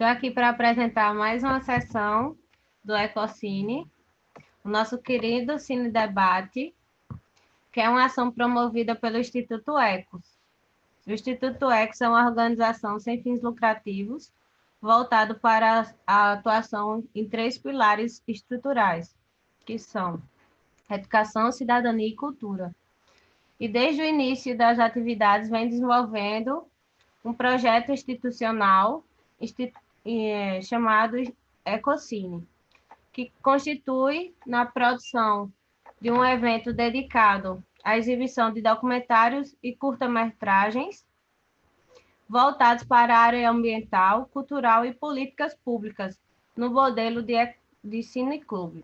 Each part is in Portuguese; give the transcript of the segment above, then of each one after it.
Estou aqui para apresentar mais uma sessão do Ecocine, o nosso querido Cine Debate, que é uma ação promovida pelo Instituto Ecos. O Instituto Ecos é uma organização sem fins lucrativos, voltado para a atuação em três pilares estruturais, que são educação, cidadania e cultura. E desde o início das atividades vem desenvolvendo um projeto institucional chamado Ecocine, que constitui na produção de um evento dedicado à exibição de documentários e curta-metragens voltados para a área ambiental, cultural e políticas públicas, no modelo de cineclube.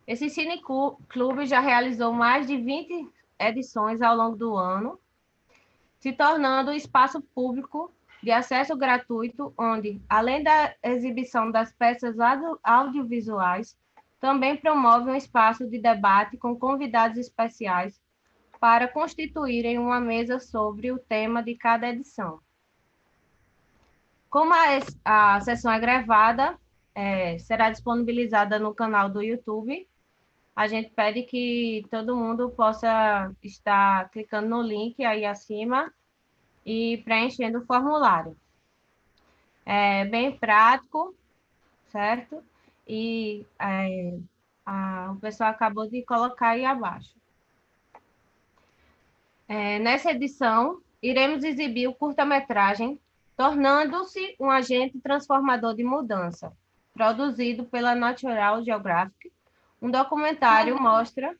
Esse cineclube já realizou mais de 20 edições ao longo do ano, se tornando um espaço público de acesso gratuito, onde, além da exibição das peças audiovisuais, também promove um espaço de debate com convidados especiais para constituírem uma mesa sobre o tema de cada edição. Como a sessão é gravada, será disponibilizada no canal do YouTube, a gente pede que todo mundo possa estar clicando no link aí acima e preenchendo o formulário. É bem prático, certo? E o pessoal acabou de colocar aí abaixo. Nessa edição, iremos exibir o curta-metragem Tornando-se um Agente Transformador de Mudança, produzido pela Natural Geographic. Um documentário mostra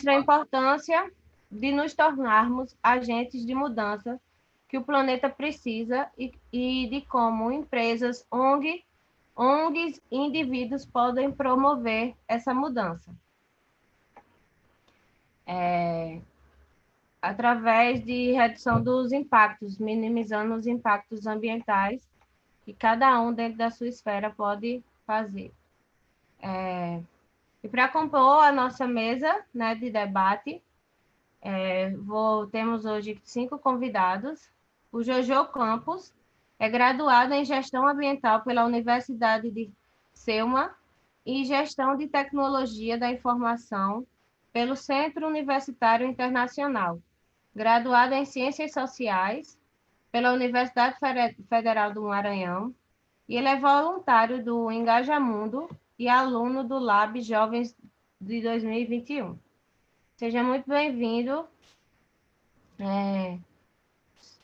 a importância de nos tornarmos agentes de mudança que o planeta precisa e de como empresas, ONGs e indivíduos podem promover essa mudança. Através de redução dos impactos, minimizando os impactos ambientais que cada um dentro da sua esfera pode fazer. E para compor a nossa mesa, né, de debate, temos hoje 5 convidados. O Jojo Campos é graduado em Gestão Ambiental pela Universidade de Selma e Gestão de Tecnologia da Informação pelo Centro Universitário Internacional. Graduado em Ciências Sociais pela Universidade Federal do Maranhão, e ele é voluntário do Engajamundo e aluno do Lab Jovens de 2021. Seja muito bem-vindo.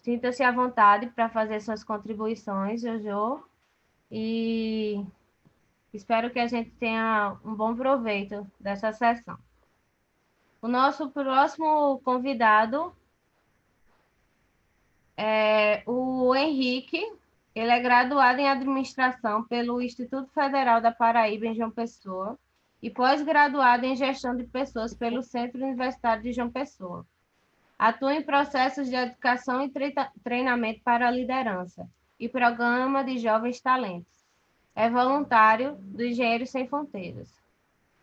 Sinta-se à vontade para fazer suas contribuições, Jojo, e espero que a gente tenha um bom proveito dessa sessão. O nosso próximo convidado é o Henrique. Ele é graduado em Administração pelo Instituto Federal da Paraíba, em João Pessoa, e pós-graduado em Gestão de Pessoas pelo Centro Universitário de João Pessoa. Atua em processos de educação e treinamento para a liderança e programa de jovens talentos. É voluntário do Engenheiros Sem Fronteiras.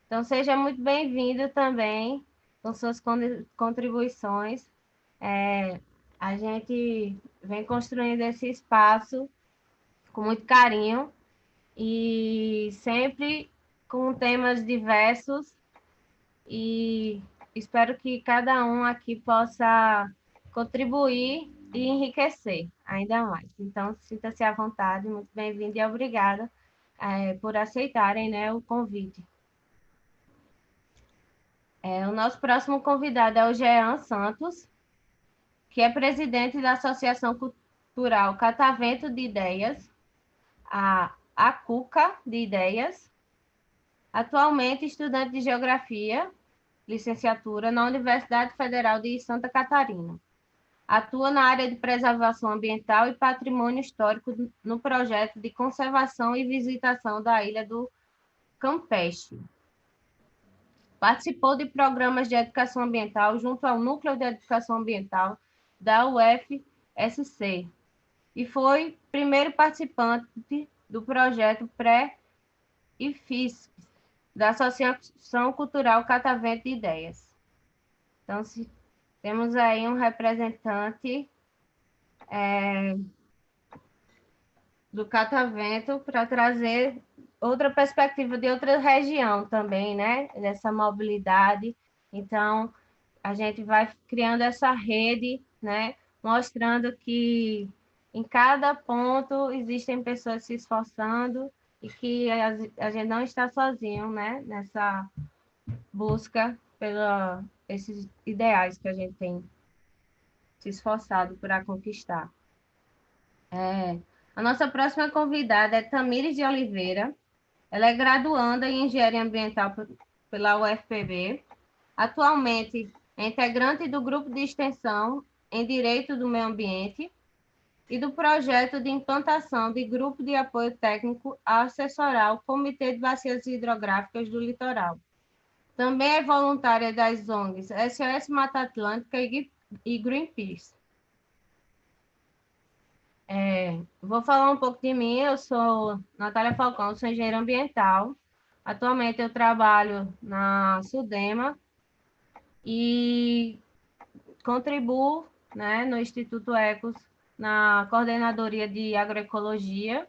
Então, seja muito bem-vindo também com suas contribuições. A gente vem construindo esse espaço com muito carinho e sempre com temas diversos, e espero que cada um aqui possa contribuir e enriquecer ainda mais. Então, sinta-se à vontade, muito bem-vindo e obrigada por aceitarem, né, o convite. O nosso próximo convidado é o Jean Santos, que é presidente da Associação Cultural Catavento de Ideias, a CUCA de Ideias, atualmente estudante de Geografia, licenciatura na Universidade Federal de Santa Catarina. Atua na área de preservação ambiental e patrimônio histórico no projeto de conservação e visitação da Ilha do Campeche. Participou de programas de educação ambiental junto ao Núcleo de Educação Ambiental da UFSC e foi primeiro participante do projeto pré-IFISC da Associação Cultural Catavento de Ideias. Então, Temos aí um representante do Catavento para trazer outra perspectiva de outra região também, né? Dessa mobilidade. Então, a gente vai criando essa rede, né? Mostrando que em cada ponto existem pessoas se esforçando e que a gente não está sozinho, né? Nessa busca pela esses ideais que a gente tem se esforçado para conquistar. A nossa próxima convidada é Tamires de Oliveira. Ela é graduanda em Engenharia Ambiental pela UFPB. Atualmente é integrante do grupo de extensão em Direito do Meio Ambiente e do projeto de implantação de grupo de apoio técnico a assessorar o Comitê de Bacias Hidrográficas do Litoral. Também é voluntária das ONGs SOS Mata Atlântica e Greenpeace. Vou falar um pouco de mim. Eu sou Natália Falcão, sou engenheira ambiental. Atualmente eu trabalho na Sudema e contribuo, né, no Instituto Ecos, na coordenadoria de agroecologia,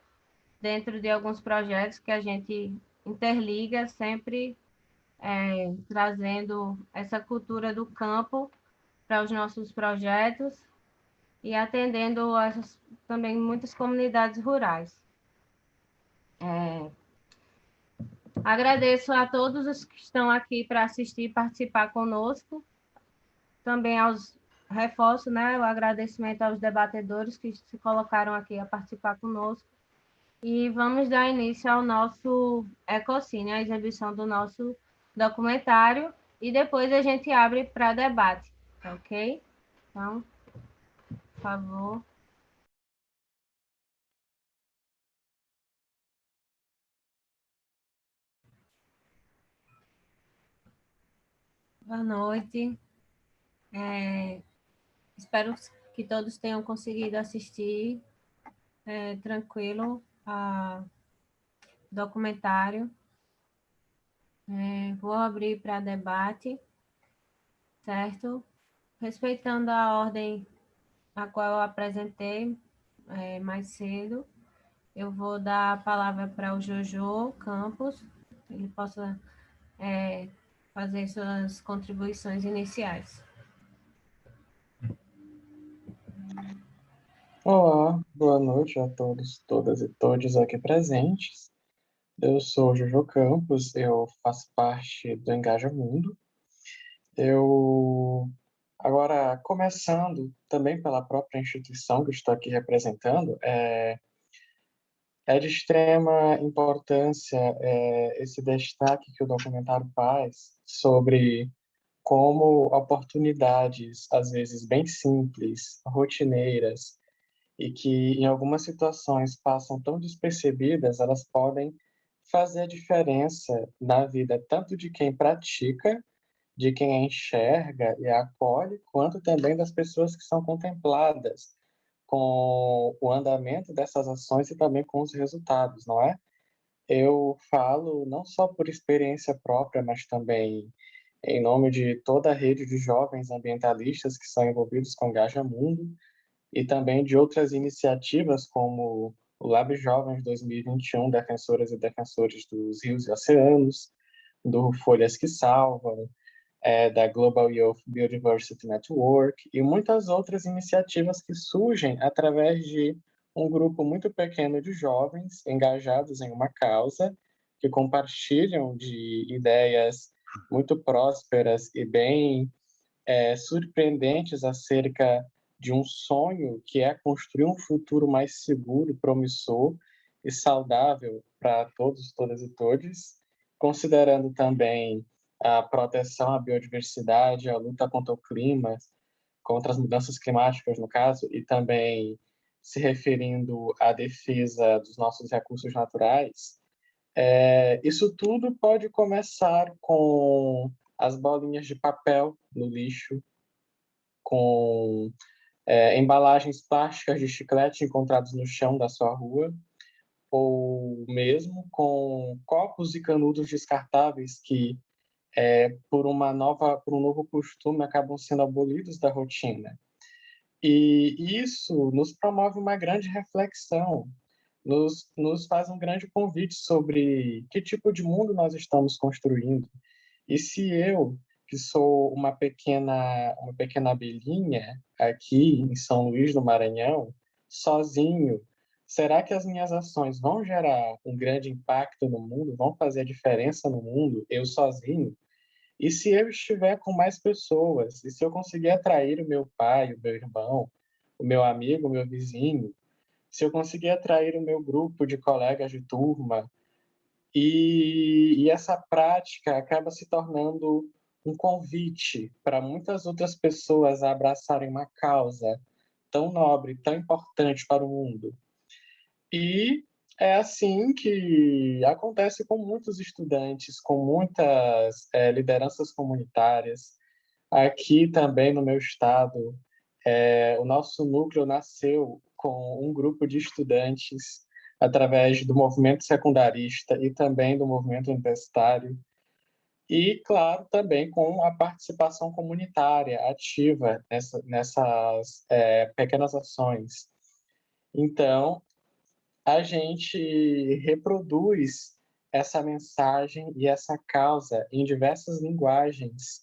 dentro de alguns projetos que a gente interliga, sempre trazendo essa cultura do campo para os nossos projetos e atendendo também muitas comunidades rurais. Agradeço a todos os que estão aqui para assistir e participar conosco. Também reforço, né, o agradecimento aos debatedores que se colocaram aqui a participar conosco. E vamos dar início ao nosso Ecocine, a exibição do nosso documentário, e depois a gente abre para debate, ok? Então, por favor. Boa noite. Espero que todos tenham conseguido assistir tranquilo ao documentário. Vou abrir para debate, certo? Respeitando a ordem a qual eu apresentei mais cedo, eu vou dar a palavra para o Jojo Campos, ele possa fazer suas contribuições iniciais. Olá, boa noite a todos, todas e todos aqui presentes. Eu sou o Jojo Campos, eu faço parte do Engaja Mundo. Eu, agora, começando também pela própria instituição que eu estou aqui representando, é de extrema importância esse destaque que o documentário faz sobre como oportunidades, às vezes bem simples, rotineiras, e que em algumas situações passam tão despercebidas, elas podem fazer a diferença na vida tanto de quem pratica, de quem a enxerga e a acolhe, quanto também das pessoas que são contempladas com o andamento dessas ações e também com os resultados, não é? Eu falo não só por experiência própria, mas também em nome de toda a rede de jovens ambientalistas que são envolvidos com Gaja Mundo, e também de outras iniciativas como o Lab Jovens 2021, Defensoras e Defensores dos Rios e Oceanos, do Folhas que Salvam, da Global Youth Biodiversity Network e muitas outras iniciativas que surgem através de um grupo muito pequeno de jovens engajados em uma causa, que compartilham de ideias muito prósperas e bem surpreendentes acerca de um sonho que é construir um futuro mais seguro, promissor e saudável para todos, todas e todos, considerando também a proteção à biodiversidade, a luta contra o clima, contra as mudanças climáticas, no caso, e também se referindo à defesa dos nossos recursos naturais. Isso tudo pode começar com as bolinhas de papel no lixo, com embalagens plásticas de chiclete encontrados no chão da sua rua, ou mesmo com copos e canudos descartáveis que por um novo costume, acabam sendo abolidos da rotina. E isso nos promove uma grande reflexão, nos faz um grande convite sobre que tipo de mundo nós estamos construindo. E se eu, que sou uma pequena abelhinha aqui em São Luís do Maranhão, sozinho, será que as minhas ações vão gerar um grande impacto no mundo, vão fazer a diferença no mundo, eu sozinho? E se eu estiver com mais pessoas, e se eu conseguir atrair o meu pai, o meu irmão, o meu amigo, o meu vizinho, se eu conseguir atrair o meu grupo de colegas de turma, e essa prática acaba se tornando um convite para muitas outras pessoas a abraçarem uma causa tão nobre, tão importante para o mundo. E é assim que acontece com muitos estudantes, com muitas lideranças comunitárias. Aqui também no meu estado, o nosso núcleo nasceu com um grupo de estudantes através do movimento secundarista e também do movimento universitário, e, claro, também com a participação comunitária ativa nessas pequenas ações. Então, a gente reproduz essa mensagem e essa causa em diversas linguagens,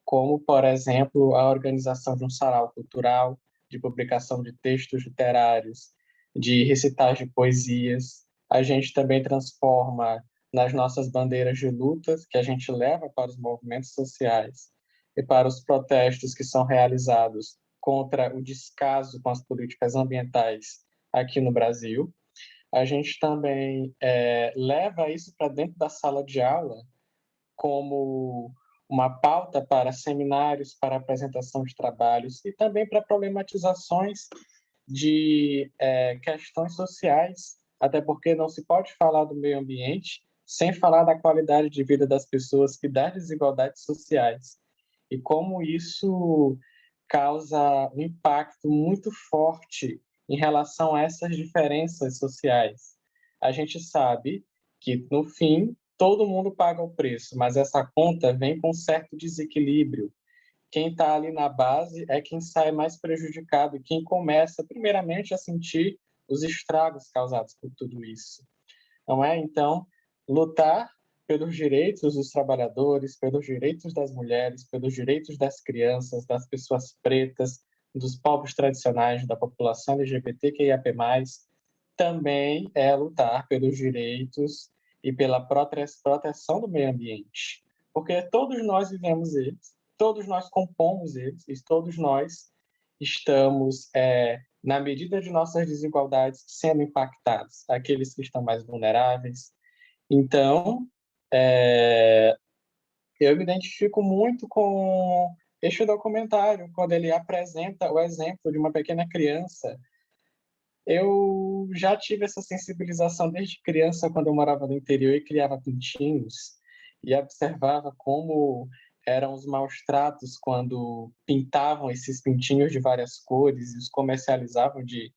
como, por exemplo, a organização de um sarau cultural, de publicação de textos literários, de recitais de poesias. A gente também transforma nas nossas bandeiras de lutas, que a gente leva para os movimentos sociais e para os protestos que são realizados contra o descaso com as políticas ambientais aqui no Brasil. A gente também leva isso para dentro da sala de aula, como uma pauta para seminários, para apresentação de trabalhos e também para problematizações de questões sociais, até porque não se pode falar do meio ambiente sem falar da qualidade de vida das pessoas e das desigualdades sociais. E como isso causa um impacto muito forte em relação a essas diferenças sociais. A gente sabe que, no fim, todo mundo paga o preço, mas essa conta vem com certo desequilíbrio. Quem está ali na base é quem sai mais prejudicado e quem começa, primeiramente, a sentir os estragos causados por tudo isso. Não é? Então, lutar pelos direitos dos trabalhadores, pelos direitos das mulheres, pelos direitos das crianças, das pessoas pretas, dos povos tradicionais, da população LGBTQIAP+, também é lutar pelos direitos e pela proteção do meio ambiente. Porque todos nós vivemos eles, todos nós compomos eles, e todos nós estamos, na medida de nossas desigualdades, sendo impactados. Aqueles que estão mais vulneráveis. Então, eu me identifico muito com este documentário, quando ele apresenta o exemplo de uma pequena criança. Eu já tive essa sensibilização desde criança, quando eu morava no interior e criava pintinhos, e observava como eram os maus tratos quando pintavam esses pintinhos de várias cores e os comercializavam de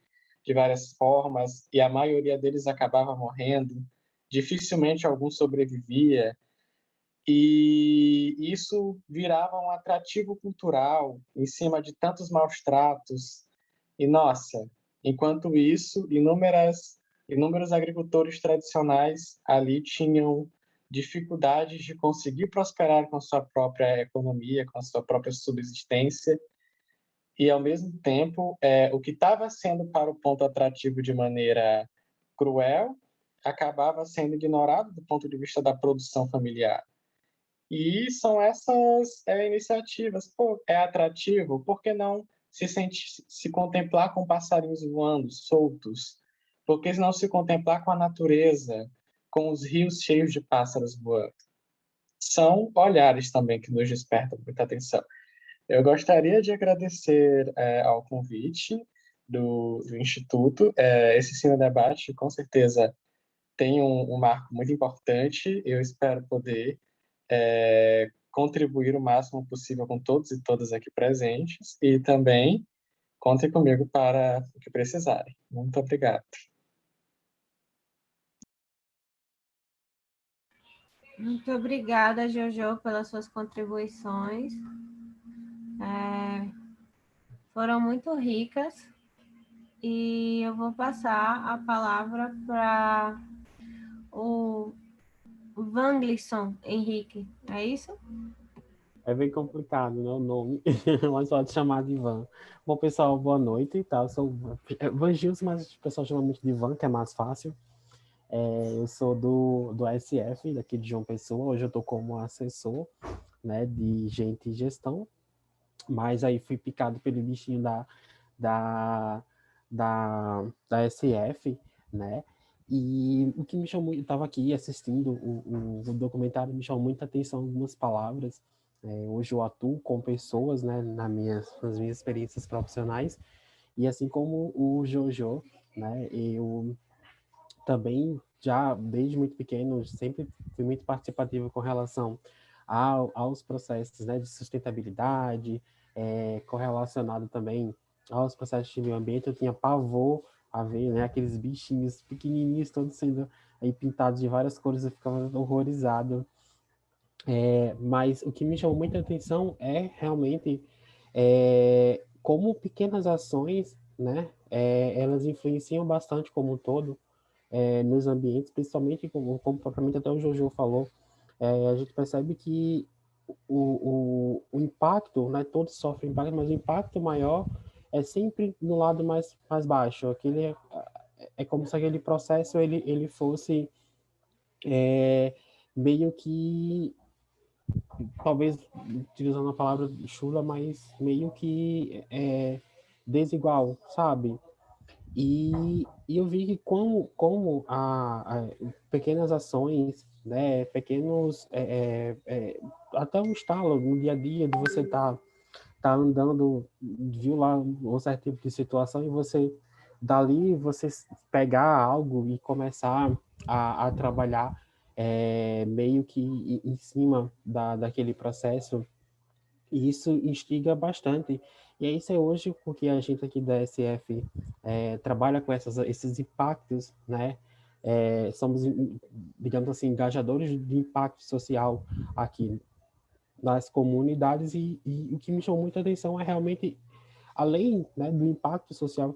várias formas, e a maioria deles acabava morrendo. Dificilmente algum sobrevivia, e isso virava um atrativo cultural em cima de tantos maus tratos. E, nossa, enquanto isso, inúmeros agricultores tradicionais ali tinham dificuldades de conseguir prosperar com a sua própria economia, com a sua própria subsistência, e, ao mesmo tempo, o que estava sendo para o ponto atrativo de maneira cruel acabava sendo ignorado do ponto de vista da produção familiar. E são essas iniciativas. Pô, é atrativo? Por que não se contemplar com passarinhos voando, soltos? Por que não se contemplar com a natureza, com os rios cheios de pássaros voando? São olhares também que nos despertam muita atenção. Eu gostaria de agradecer ao convite do Instituto. Esse Cine Debate, com certeza, tem um marco muito importante. Eu espero poder contribuir o máximo possível com todos e todas aqui presentes e também contem comigo para o que precisarem. Muito obrigado. Muito obrigada, Jojo, pelas suas contribuições. Foram muito ricas. E eu vou passar a palavra para o Wanglisson Henrique. É isso? É bem complicado, né, o nome, mas pode chamar de Ivan. Bom, pessoal, boa noite, tá? Eu sou Van Gils, mas o pessoal chama muito de Ivan, que é mais fácil. Eu sou do ASF, daqui de João Pessoa. Hoje eu estou como assessor, né, de gente e gestão, mas aí fui picado pelo bichinho da, da SF, né? E o que me chamou, eu estava aqui assistindo o documentário, me chamou muita atenção algumas palavras. Hoje eu atuo com pessoas, né, nas minhas experiências profissionais, e assim como o Jojo, né, eu também já desde muito pequeno sempre fui muito participativo com relação aos processos, né, de sustentabilidade, correlacionado também aos processos de meio ambiente. Eu tinha pavor a ver, né, aqueles bichinhos pequenininhos todos sendo aí pintados de várias cores. Eu ficava horrorizado. Mas o que me chamou muita atenção é realmente como pequenas ações, né, elas influenciam bastante como um todo nos ambientes, principalmente como propriamente até o Jojo falou. A gente percebe que o impacto, né, todos sofrem impacto, mas o impacto maior é sempre no lado mais baixo. É como se aquele processo ele fosse meio que, talvez utilizando a palavra chula, mas meio que desigual, sabe? E eu vi que como pequenas ações, né, pequenos, até um estalo no dia a dia de você tá andando, viu lá um certo tipo de situação e você, dali, você pegar algo e começar a trabalhar meio que em cima daquele processo, e isso instiga bastante. E é isso hoje porque a gente aqui da SF trabalha com esses impactos, né? Somos, digamos assim, engajadores de impacto social aqui nas comunidades, e o que me chamou muita atenção é realmente, além, né, do impacto social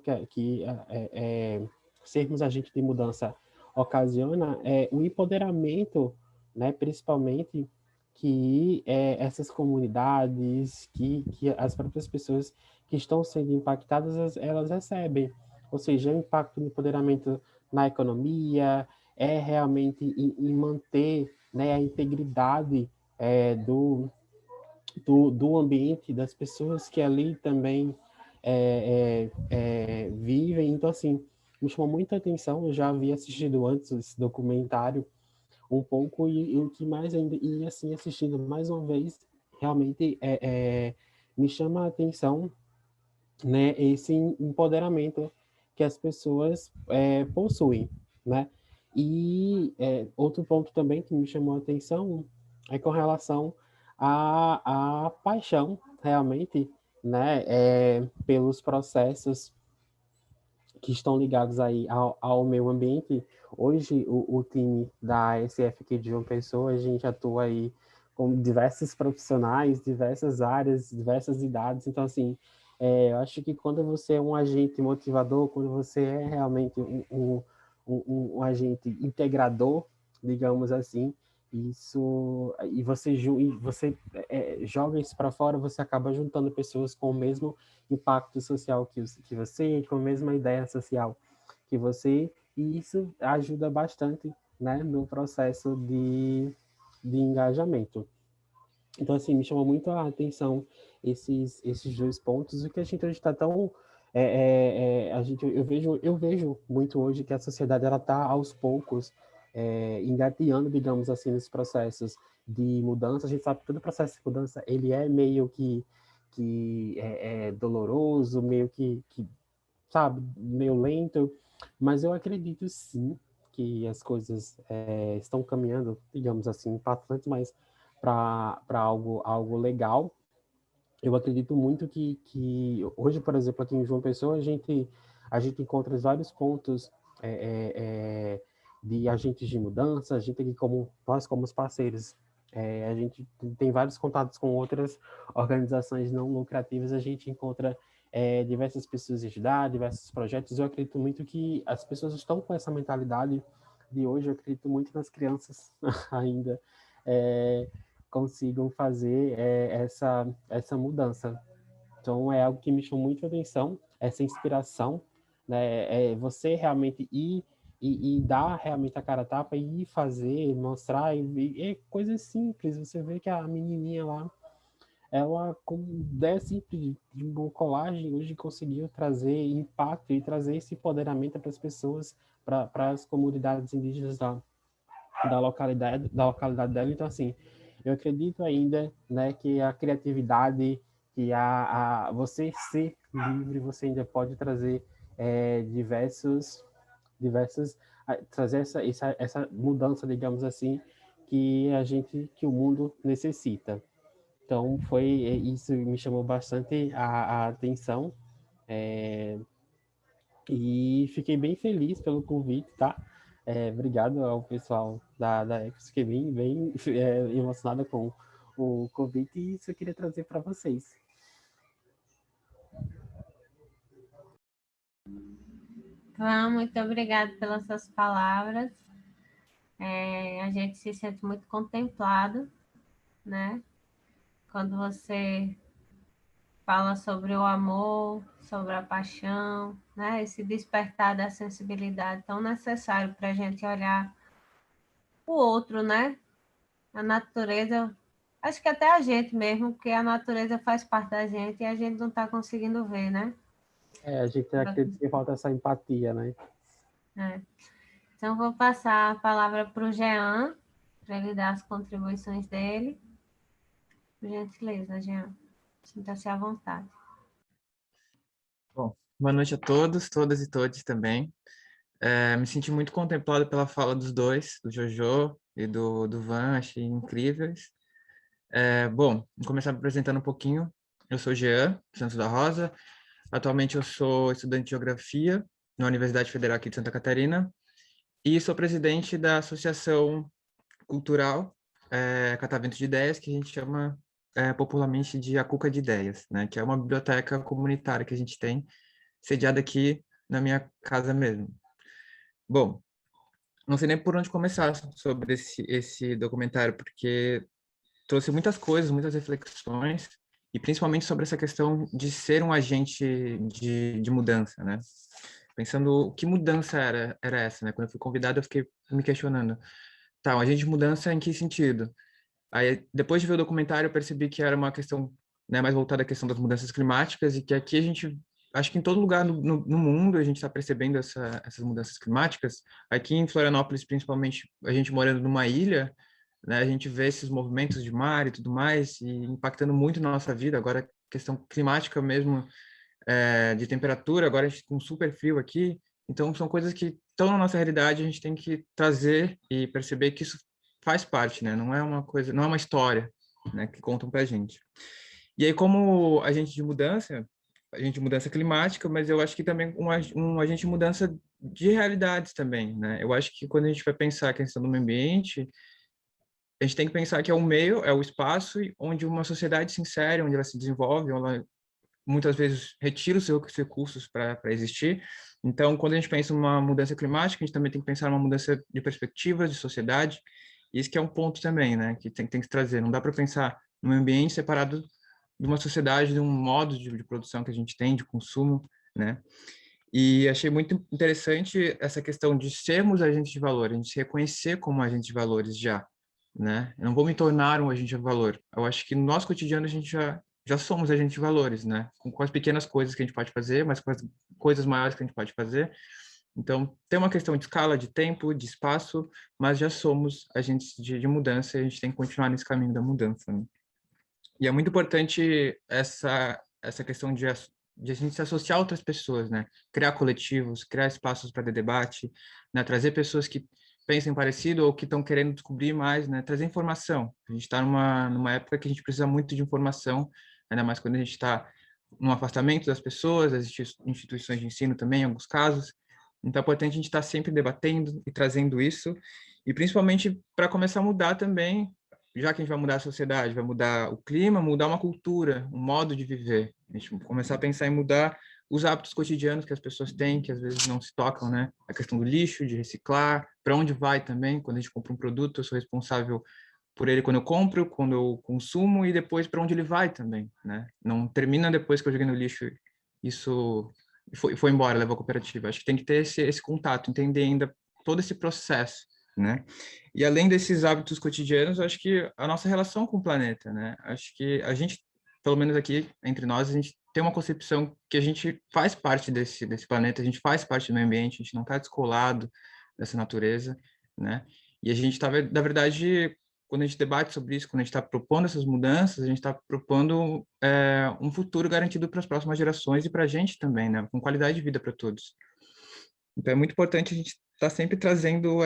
sermos agente de mudança ocasiona, o empoderamento, né, principalmente que essas comunidades, que as próprias pessoas que estão sendo impactadas, elas recebem. Ou seja, o impacto no empoderamento na economia, realmente em manter, né, a integridade do ambiente, das pessoas que ali também vivem. Então, assim, me chamou muita atenção. Eu já havia assistido antes esse documentário um pouco, e o que mais ainda, e assim, assistindo mais uma vez, realmente me chama a atenção, né, esse empoderamento que as pessoas possuem, né? E outro ponto também que me chamou a atenção é com relação à paixão, realmente, né, pelos processos que estão ligados aí ao meio ambiente. Hoje, o time da SF aqui de João Pessoa, a gente atua aí com diversos profissionais, diversas áreas, diversas idades. Então, assim, eu acho que quando você é um agente motivador, quando você é realmente um agente integrador, digamos assim, e você joga isso para fora, você acaba juntando pessoas com o mesmo impacto social que você, com a mesma ideia social que você, e isso ajuda bastante, né, no processo de engajamento. Então, assim, me chamou muito a atenção esses dois pontos, o que a gente hoje está tão... eu vejo muito hoje que a sociedade ela está aos poucos engateando, digamos assim, nesses processos de mudança. A gente sabe que todo processo de mudança ele é meio que é doloroso, meio que, sabe, meio lento, mas eu acredito sim que as coisas estão caminhando, digamos assim, bastante mais para algo legal. Eu acredito muito que hoje, por exemplo, aqui em João Pessoa, a gente encontra vários pontos de agentes de mudança. A gente aqui, nós como os parceiros, a gente tem vários contatos com outras organizações não lucrativas, a gente encontra diversas pessoas de ajudar, diversos projetos. Eu acredito muito que as pessoas estão com essa mentalidade de hoje, eu acredito muito nas crianças ainda consigam fazer essa mudança. Então, é algo que me chamou muito a atenção, essa inspiração, né? Você realmente ir e dar realmente a cara a tapa e fazer, mostrar, é coisas simples. Você vê que a menininha lá, ela, com ideia simples de uma colagem, hoje conseguiu trazer impacto e trazer esse empoderamento para as pessoas, para as comunidades indígenas da localidade dela. Então, assim, eu acredito ainda, né, que a criatividade, que você ser livre, você ainda pode trazer trazer essa mudança, digamos assim, que o mundo necessita. Então, isso me chamou bastante a atenção, e fiquei bem feliz pelo convite, tá? Obrigado ao pessoal da Ecos, fiquei bem emocionada com o convite, e isso eu queria trazer para vocês. Muito obrigada pelas suas palavras. A gente se sente muito contemplado, né? Quando você fala sobre o amor, sobre a paixão, né? Esse despertar da sensibilidade tão necessário para a gente olhar o outro, né? A natureza, acho que até a gente mesmo, porque a natureza faz parte da gente e a gente não está conseguindo ver, né? A gente acredita que falta essa empatia, né? Então, vou passar a palavra para o Jean, para ele dar as contribuições dele. Por gentileza, Jean. Sinta-se à vontade. Bom, boa noite a todos, todas e todos também. Me senti muito contemplado pela fala dos dois, do Jojo e do Van, achei incríveis. Bom, vou começar me apresentando um pouquinho. Eu sou Jean Santos da Rosa. Atualmente eu sou estudante de Geografia na Universidade Federal aqui de Santa Catarina e sou presidente da Associação Cultural Catavento de Ideias, que a gente chama popularmente de Acuca de Ideias, né? Que é uma biblioteca comunitária que a gente tem, sediada aqui na minha casa mesmo. Bom, não sei nem por onde começar sobre esse documentário, porque trouxe muitas coisas, muitas reflexões, e principalmente sobre essa questão de ser um agente de mudança, né? Pensando que mudança era essa, né? Quando eu fui convidado, eu fiquei me questionando. Tá, um agente de mudança em que sentido? Aí, depois de ver o documentário, eu percebi que era uma questão, né, mais voltada à questão das mudanças climáticas, e que aqui a gente, acho que em todo lugar no mundo, a gente está percebendo essas mudanças climáticas. Aqui em Florianópolis, principalmente, a gente morando numa ilha, né, a gente vê esses movimentos de mar e tudo mais, e impactando muito na nossa vida. Agora, questão climática mesmo, de temperatura, agora a gente com super frio aqui. Então, são coisas que estão na nossa realidade, a gente tem que trazer e perceber que isso faz parte, né? Não é uma coisa, não é uma história, né, que contam pra gente. E aí, como agente de mudança climática, mas eu acho que também um agente de mudança de realidades também, né? Eu acho que quando a gente vai pensar a questão do meio ambiente, a gente tem que pensar que é o meio, é o espaço onde uma sociedade se insere, onde ela se desenvolve, onde ela muitas vezes retira os seus recursos para existir. Então, quando a gente pensa em uma mudança climática, a gente também tem que pensar em uma mudança de perspectivas, de sociedade. Isso que é um ponto também, né, que tem que trazer. Não dá para pensar no ambiente separado de uma sociedade, de um modo de produção que a gente tem, de consumo, né? E achei muito interessante essa questão de sermos agentes de valor, a gente se reconhecer como agente de valores já, né? Eu não vou me tornar um agente de valor. Eu acho que no nosso cotidiano a gente já somos agentes de valores, né? Com as pequenas coisas que a gente pode fazer, mas com as coisas maiores que a gente pode fazer. Então, tem uma questão de escala, de tempo, de espaço, mas já somos agentes de mudança e a gente tem que continuar nesse caminho da mudança, né? E é muito importante essa questão de a gente se associar a outras pessoas, né? Criar coletivos, criar espaços para debate, né? Trazer pessoas que pensem parecido ou que estão querendo descobrir mais, né? Trazer informação. A gente está numa época que a gente precisa muito de informação, ainda mais quando a gente está no afastamento das pessoas, das instituições de ensino também, em alguns casos, Então é importante a gente estar sempre debatendo e trazendo isso, e principalmente para começar a mudar também, já que a gente vai mudar a sociedade, vai mudar o clima, mudar uma cultura, um modo de viver. A gente começar a pensar em mudar os hábitos cotidianos que as pessoas têm, que às vezes não se tocam, né? A questão do lixo, de reciclar, para onde vai também. Quando a gente compra um produto, eu sou responsável por ele quando eu compro, quando eu consumo e depois para onde ele vai também, né? Não termina depois que eu joguei no lixo, isso foi embora, levou a cooperativa. Acho que tem que ter esse contato, entender ainda todo esse processo, né? E além desses hábitos cotidianos, acho que a nossa relação com o planeta, né? Acho que a gente, pelo menos aqui entre nós, a gente tem uma concepção que a gente faz parte desse planeta, a gente faz parte do meio ambiente, a gente não está descolado dessa natureza, né? E a gente está, na verdade, quando a gente debate sobre isso, quando a gente está propondo essas mudanças, a gente está propondo um futuro garantido para as próximas gerações e para a gente também, né? Com qualidade de vida para todos. Então é muito importante a gente estar sempre trazendo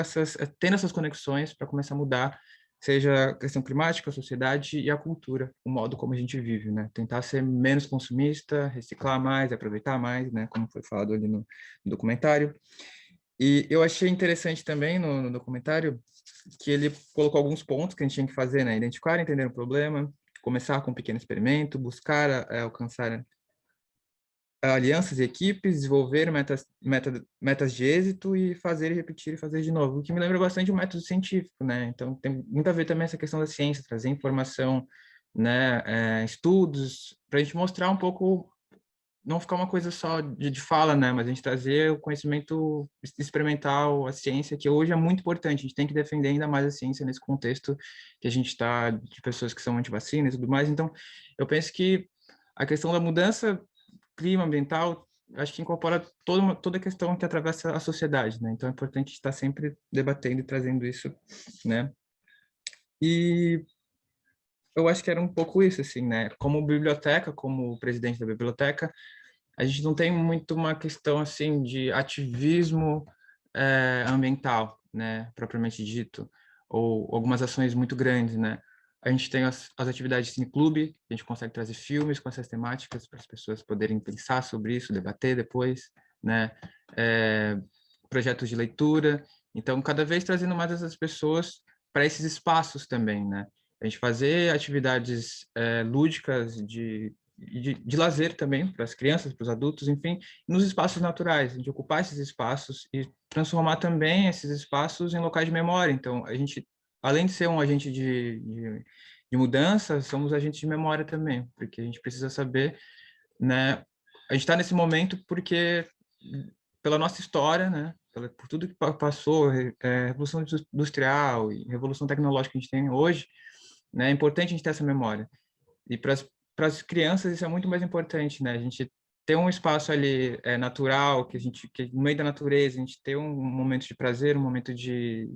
tendo essas conexões para começar a mudar, seja a questão climática, a sociedade e a cultura, o modo como a gente vive, né? Tentar ser menos consumista, reciclar mais, aproveitar mais, né? Como foi falado ali no documentário. E eu achei interessante também no documentário que ele colocou alguns pontos que a gente tinha que fazer, né? Identificar, entender o problema, começar com um pequeno experimento, buscar alcançar alianças e equipes, desenvolver metas de êxito e fazer e repetir e fazer de novo, o que me lembra bastante o método científico, né? Então, tem muito a ver também essa questão da ciência, trazer informação, né? Estudos, para a gente mostrar um pouco, não ficar uma coisa só de fala, né? Mas a gente trazer o conhecimento experimental, a ciência, que hoje é muito importante. A gente tem que defender ainda mais a ciência nesse contexto que a gente está, de pessoas que são anti-vacina e tudo mais. Então, eu penso que a questão da mudança clima ambiental, acho que incorpora toda a questão que atravessa a sociedade, né? Então é importante estar sempre debatendo e trazendo isso, né? E eu acho que era um pouco isso, assim, né? Como biblioteca, como presidente da biblioteca, a gente não tem muito uma questão, assim, de ativismo ambiental, né? Propriamente dito, ou algumas ações muito grandes, né? A gente tem as atividades de cineclube, a gente consegue trazer filmes com essas temáticas para as pessoas poderem pensar sobre isso, debater depois, né? Projetos de leitura. Então, cada vez trazendo mais essas pessoas para esses espaços também, né? A gente fazer atividades lúdicas de lazer também para as crianças, para os adultos, enfim, nos espaços naturais, a gente ocupar esses espaços e transformar também esses espaços em locais de memória. Então, a gente, além de ser um agente de mudança, somos agentes de memória também, porque a gente precisa saber, né? A gente está nesse momento porque, pela nossa história, né? Por tudo que passou, Revolução Industrial e Revolução Tecnológica que a gente tem hoje, né? É importante a gente ter essa memória. E para as crianças isso é muito mais importante, né? A gente ter um espaço ali natural, que no meio da natureza, a gente ter um momento de prazer, um momento de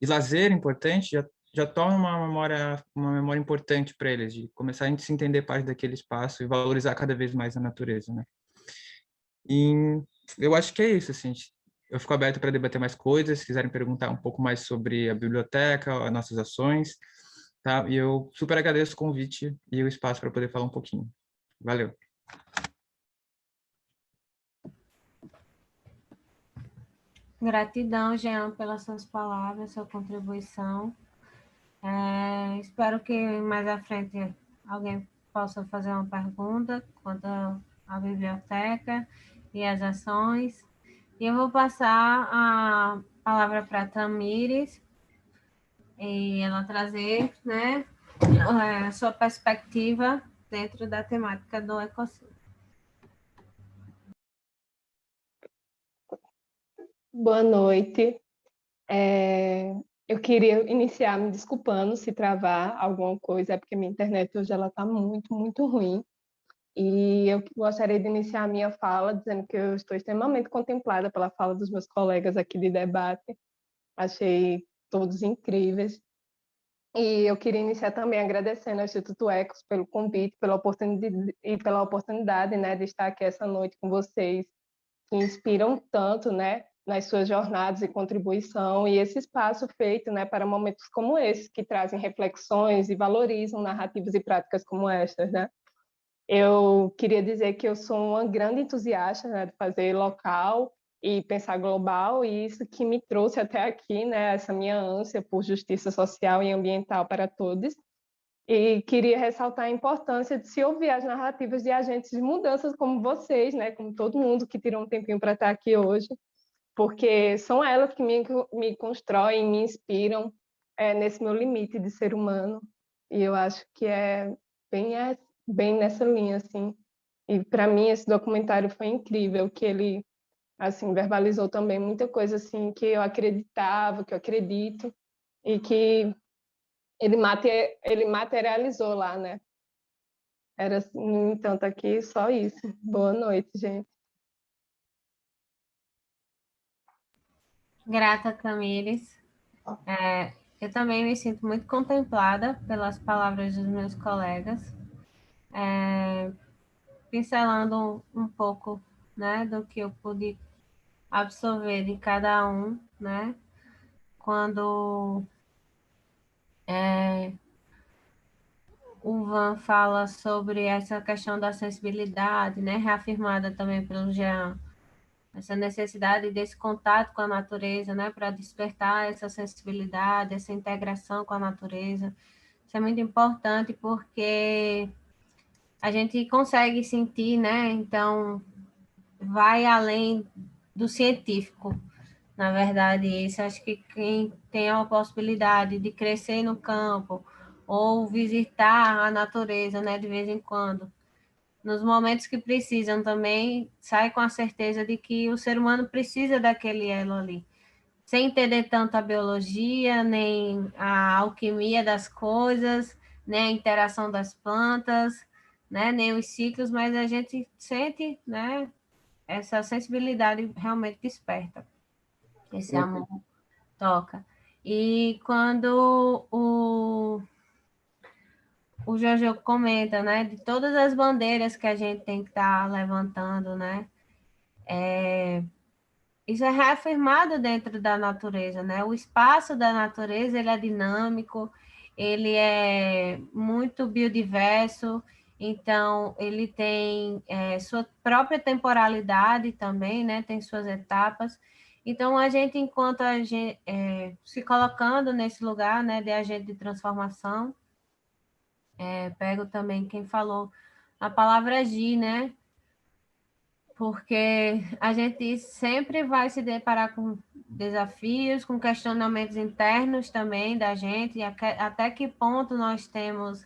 lazer importante, já torna uma memória importante para eles, de começar a gente se entender parte daquele espaço e valorizar cada vez mais a natureza, né? E eu acho que é isso, assim, eu fico aberto para debater mais coisas, se quiserem perguntar um pouco mais sobre a biblioteca, as nossas ações, tá? E eu super agradeço o convite e o espaço para poder falar um pouquinho. Valeu. Gratidão, Jean, pelas suas palavras, sua contribuição. Espero que mais à frente alguém possa fazer uma pergunta quanto à biblioteca e as ações. E eu vou passar a palavra para a Tamires, e ela trazer, né, a sua perspectiva dentro da temática do ecossistema. Boa noite. Eu queria iniciar me desculpando se travar alguma coisa, é porque minha internet hoje ela está muito, muito ruim. E eu gostaria de iniciar a minha fala dizendo que eu estou extremamente contemplada pela fala dos meus colegas aqui de debate. Achei todos incríveis. E eu queria iniciar também agradecendo ao Instituto Ecos pelo convite, pela oportunidade, né, de estar aqui essa noite com vocês, que inspiram tanto, né, nas suas jornadas e contribuição, e esse espaço feito, né, para momentos como esse, que trazem reflexões e valorizam narrativas e práticas como estas, né? Eu queria dizer que eu sou uma grande entusiasta, né, de fazer local e pensar global, e isso que me trouxe até aqui, né, essa minha ânsia por justiça social e ambiental para todos. E queria ressaltar a importância de se ouvir as narrativas de agentes de mudanças como vocês, né, como todo mundo que tirou um tempinho para estar aqui hoje, porque são elas que me constroem, me inspiram nesse meu limite de ser humano. E eu acho que bem nessa linha, assim. E para mim esse documentário foi incrível, que ele assim verbalizou também muita coisa assim que eu acreditava, que eu acredito, e que ele materializou lá, né? Era, no entanto, aqui só isso. Boa noite, gente. Grata, Tamires. Eu também me sinto muito contemplada pelas palavras dos meus colegas, pincelando um pouco, né, do que eu pude absorver de cada um, né, quando o Van fala sobre essa questão da sensibilidade, né, reafirmada também pelo Jean, essa necessidade desse contato com a natureza, né, para despertar essa sensibilidade, essa integração com a natureza. Isso é muito importante porque a gente consegue sentir, né, então vai além do científico. Na verdade, isso acho que quem tem a possibilidade de crescer no campo ou visitar a natureza, né, de vez em quando, nos momentos que precisam também, sai com a certeza de que o ser humano precisa daquele elo ali, sem entender tanto a biologia, nem a alquimia das coisas, nem a interação das plantas, né, nem os ciclos, mas a gente sente, né, essa sensibilidade realmente desperta, esse amor toca. E quando o Jojo comenta, né, de todas as bandeiras que a gente tem que estar levantando, né, isso é reafirmado dentro da natureza, né, o espaço da natureza, ele é dinâmico, ele é muito biodiverso, então ele tem sua própria temporalidade também, né, tem suas etapas. Então a gente, enquanto a gente se colocando nesse lugar, né, de agente de transformação, pego também quem falou a palavra agir, né? Porque a gente sempre vai se deparar com desafios, com questionamentos internos também da gente, e até que ponto nós temos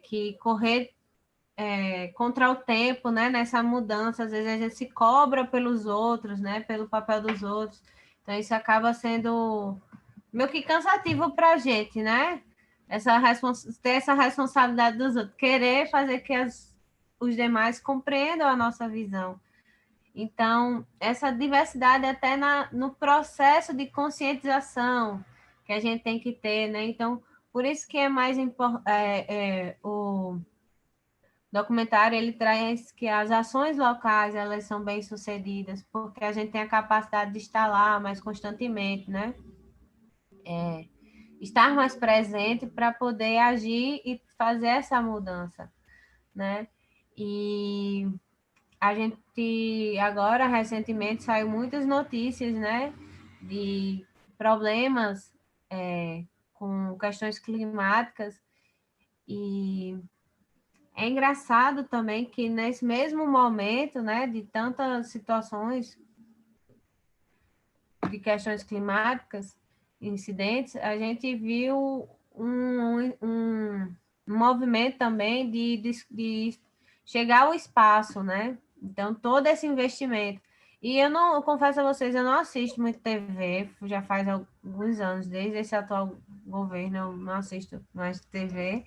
que correr contra o tempo, né? Nessa mudança, às vezes a gente se cobra pelos outros, né? Pelo papel dos outros. Então isso acaba sendo meio que cansativo para a gente, né? Ter essa responsabilidade dos outros, querer fazer que os demais compreendam a nossa visão. Então, essa diversidade até no processo de conscientização que a gente tem que ter, né? Então, por isso que é mais importante, o documentário, ele traz que as ações locais, elas são bem-sucedidas, porque a gente tem a capacidade de estar lá mais constantemente, né? Estar mais presente para poder agir e fazer essa mudança, né? E a gente agora, recentemente, saiu muitas notícias, né? De problemas com questões climáticas, e é engraçado também que nesse mesmo momento, né, de tantas situações de questões climáticas, incidentes, a gente viu um movimento também de chegar ao espaço, né? Então, todo esse investimento. E eu confesso a vocês, eu não assisto muito TV, já faz alguns anos, desde esse atual governo, eu não assisto mais TV.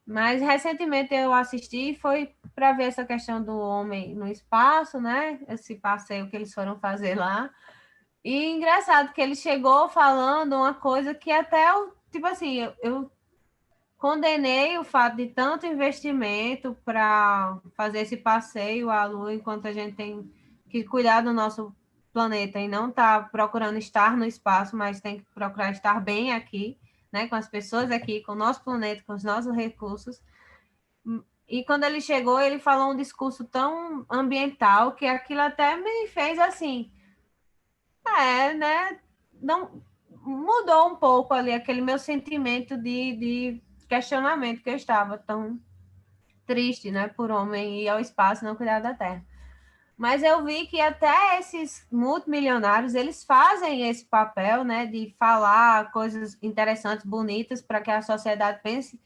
Mas recentemente eu assisti, foi para ver essa questão do homem no espaço, né? Esse passeio que eles foram fazer lá. E engraçado que ele chegou falando uma coisa que até, tipo assim, eu condenei o fato de tanto investimento para fazer esse passeio à Lua, enquanto a gente tem que cuidar do nosso planeta e não tá procurando estar no espaço, mas tem que procurar estar bem aqui, né, com as pessoas aqui, com o nosso planeta, com os nossos recursos. E quando ele chegou, ele falou um discurso tão ambiental que aquilo até me fez assim, Né? Não, mudou um pouco ali aquele meu sentimento de questionamento que eu estava tão triste, né? Por homem ir ao espaço e não cuidar da Terra. Mas eu vi que até esses multimilionários, eles fazem esse papel, né, de falar coisas interessantes, bonitas, para que a sociedade pense,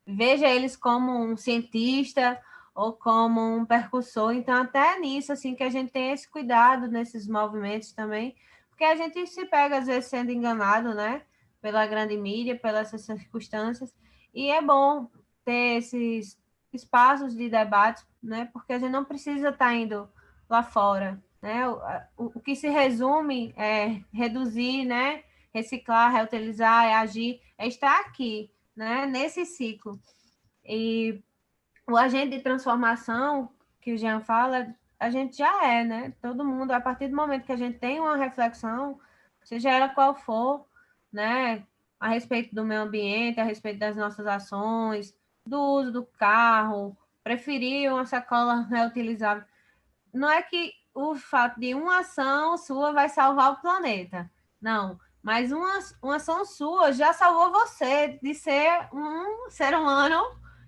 veja eles como um cientista ou como um percussor. Então, até nisso, assim, que a gente tem esse cuidado nesses movimentos também, porque a gente se pega, às vezes, sendo enganado, né, pela grande mídia, pelas circunstâncias, e é bom ter esses espaços de debate, né, porque a gente não precisa estar indo lá fora, né? O que se resume é reduzir, né? Reciclar, reutilizar, é agir, é estar aqui, né? Nesse ciclo. E o agente de transformação que o Jean fala, a gente já é, né? Todo mundo, a partir do momento que a gente tem uma reflexão, seja ela qual for, né? A respeito do meio ambiente, a respeito das nossas ações, do uso do carro, preferir uma sacola reutilizável. Não é que o fato de uma ação sua vai salvar o planeta. Não, mas uma ação sua já salvou você de ser um ser humano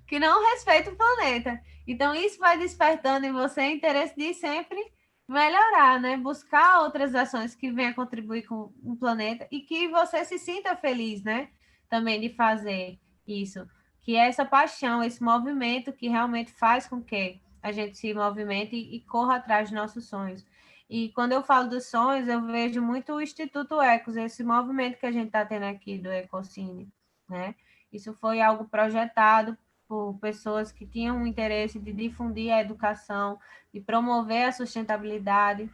que não respeita o planeta. Então, isso vai despertando em você interesse de sempre melhorar, né? Buscar outras ações que venham contribuir com o planeta e que você se sinta feliz, né? Também de fazer isso. Que é essa paixão, esse movimento que realmente faz com que a gente se movimente e corra atrás de nossos sonhos. E quando eu falo dos sonhos, eu vejo muito o Instituto Ecos, esse movimento que a gente está tendo aqui do Ecocine, né? Isso foi algo projetado por pessoas que tinham o interesse de difundir a educação, de promover a sustentabilidade,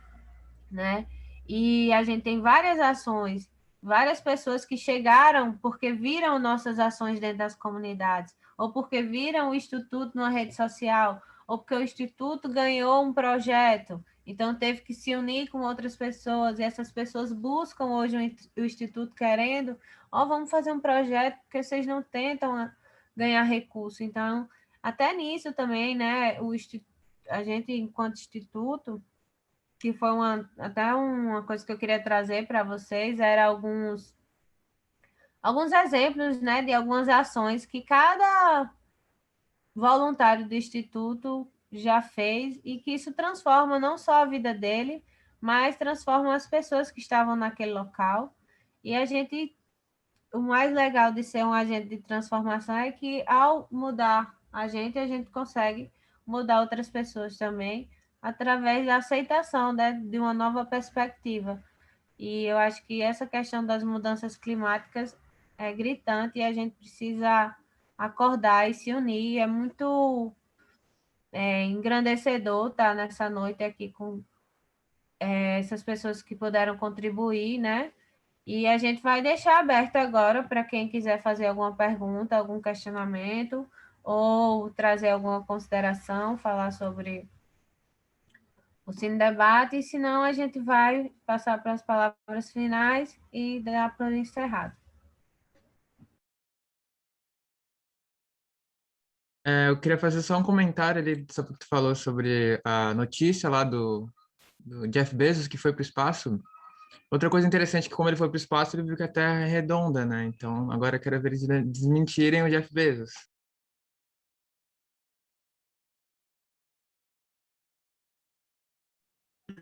né? E a gente tem várias ações, várias pessoas que chegaram porque viram nossas ações dentro das comunidades, ou porque viram o Instituto numa rede social, ou porque o Instituto ganhou um projeto, então teve que se unir com outras pessoas, e essas pessoas buscam hoje o Instituto querendo, vamos fazer um projeto, porque vocês não tentam ganhar recurso. Então, até nisso também, né, a gente, enquanto Instituto, que foi até uma coisa que eu queria trazer para vocês, era alguns exemplos, né, de algumas ações que cada voluntário do Instituto já fez e que isso transforma não só a vida dele, mas transforma as pessoas que estavam naquele local. E o mais legal de ser um agente de transformação é que ao mudar a gente consegue mudar outras pessoas também, através da aceitação, né, de uma nova perspectiva. E eu acho que essa questão das mudanças climáticas é gritante e a gente precisa acordar e se unir. É muito engrandecedor estar nessa noite aqui com essas pessoas que puderam contribuir, né? E a gente vai deixar aberto agora para quem quiser fazer alguma pergunta, algum questionamento, ou trazer alguma consideração, falar sobre o Cine Debate, e senão a gente vai passar para as palavras finais e dar para o encerrado. Eu queria fazer só um comentário ali sobre o que tu falou sobre a notícia lá do Jeff Bezos, que foi para o espaço. Outra coisa interessante é que, como ele foi para o espaço, ele viu que a Terra é redonda, né? Então, agora eu quero ver eles desmentirem o Jeff Bezos.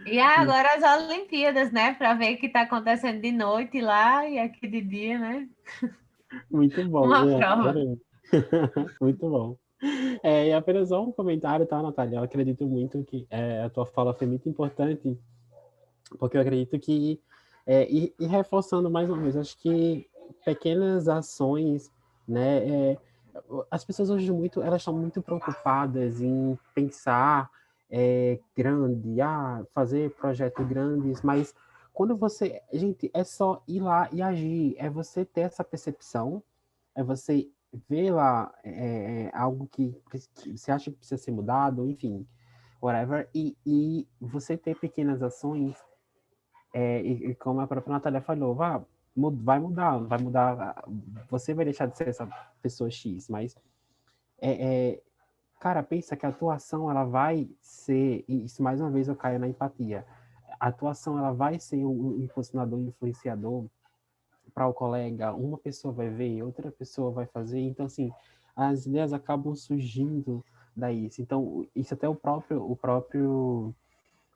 E agora as Olimpíadas, né? Para ver o que está acontecendo de noite lá e aqui de dia, né? Muito bom, Uma né? prova. Muito bom. E apenas só um comentário, tá, Natália? Eu acredito muito que a tua fala foi muito importante, porque eu acredito que, e reforçando mais uma vez, acho que pequenas ações, né? As pessoas hoje elas estão muito preocupadas em pensar grande, fazer projetos grandes, mas quando gente, é só ir lá e agir, é você ter essa percepção, é você ver lá algo que você acha que precisa ser mudado, enfim, whatever, e você ter pequenas ações, e como a própria Natália falou, vai mudar, você vai deixar de ser essa pessoa X, mas cara, pensa que a tua ação ela vai ser, e isso mais uma vez eu caio na empatia, a atuação ela vai ser um impulsionador, influenciador para o colega, uma pessoa vai ver, outra pessoa vai fazer, então assim, as ideias acabam surgindo daí. Então, isso até o próprio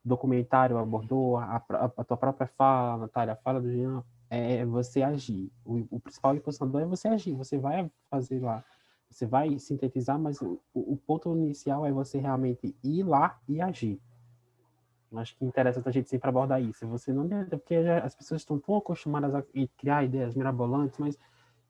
documentário abordou, a tua própria fala, Natália, a fala do Jean, é você agir. O principal impulsionador é você agir, você vai fazer lá, você vai sintetizar, mas o ponto inicial é você realmente ir lá e agir. Acho que interessa a gente sempre abordar isso. Você não deve, porque as pessoas estão tão acostumadas a criar ideias mirabolantes, mas,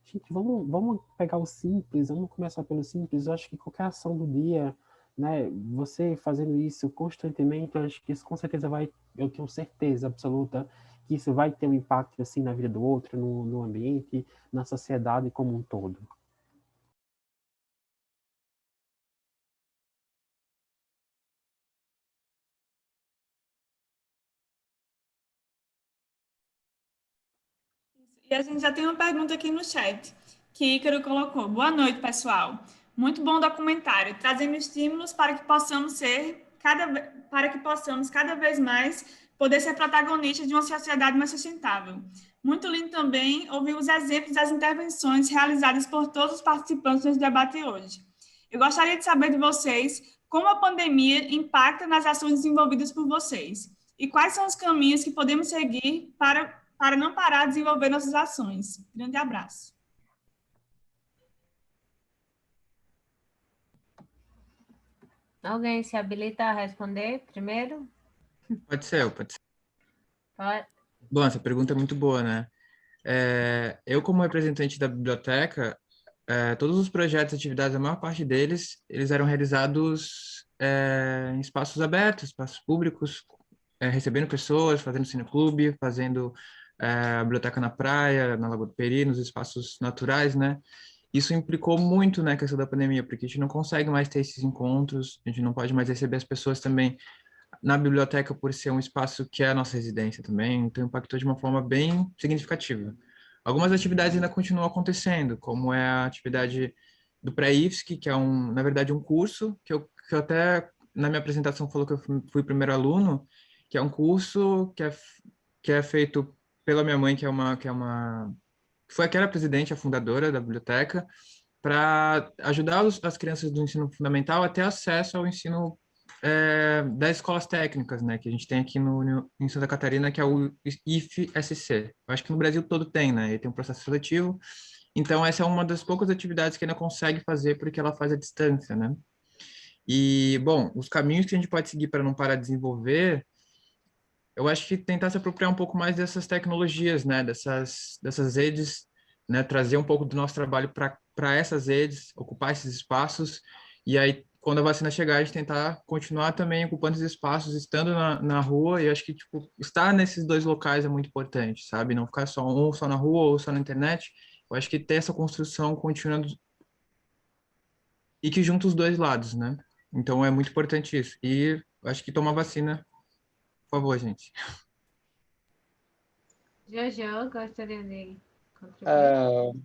gente, vamos pegar o simples, vamos começar pelo simples. Eu acho que qualquer ação do dia, né, você fazendo isso constantemente, eu acho que isso com certeza vai, eu tenho certeza absoluta que isso vai ter um impacto assim na vida do outro, no ambiente, na sociedade como um todo. E a gente já tem uma pergunta aqui no chat, que Ícaro colocou. Boa noite, pessoal. Muito bom documentário, trazendo estímulos para que possamos cada vez mais poder ser protagonistas de uma sociedade mais sustentável. Muito lindo também ouvir os exemplos das intervenções realizadas por todos os participantes desse debate hoje. Eu gostaria de saber de vocês como a pandemia impacta nas ações desenvolvidas por vocês e quais são os caminhos que podemos seguir para não parar de desenvolver nossas ações. Grande abraço. Alguém se habilita a responder primeiro? Pode ser, pode ser. Pode. Bom, essa pergunta é muito boa, né? Eu, como representante da biblioteca, todos os projetos e atividades, a maior parte deles, eles eram realizados em espaços abertos, espaços públicos, recebendo pessoas, fazendo cineclube, fazendo a biblioteca na praia, na Lagoa do Peri, nos espaços naturais, né? Isso implicou muito na questão da pandemia, porque a gente não consegue mais ter esses encontros, a gente não pode mais receber as pessoas também na biblioteca por ser um espaço que é a nossa residência também, então impactou de uma forma bem significativa. Algumas atividades ainda continuam acontecendo, como é a atividade do pré-IFSC, que é na verdade, um curso que eu até na minha apresentação falou que eu fui primeiro aluno, que é um curso que é feito pela minha mãe, que foi aquela presidente, a fundadora da biblioteca, para ajudar as crianças do ensino fundamental a ter acesso ao ensino das escolas técnicas, né, que a gente tem aqui em Santa Catarina, que é o IFSC. Eu acho que no Brasil todo tem, né, e tem um processo seletivo. Então, essa é uma das poucas atividades que ainda consegue fazer porque ela faz à distância, né? E, bom, os caminhos que a gente pode seguir para não parar de desenvolver, eu acho que tentar se apropriar um pouco mais dessas tecnologias, né, dessas redes, né, trazer um pouco do nosso trabalho para essas redes, ocupar esses espaços, e aí, quando a vacina chegar, a gente tentar continuar também ocupando esses espaços, estando na rua, e eu acho que, tipo, estar nesses dois locais é muito importante, sabe? Não ficar só na rua ou só na internet. Eu acho que ter essa construção continuando e que junta os dois lados, né? Então, é muito importante isso. E eu acho que tomar vacina, por favor, gente. Jojo, gostaria de contribuir?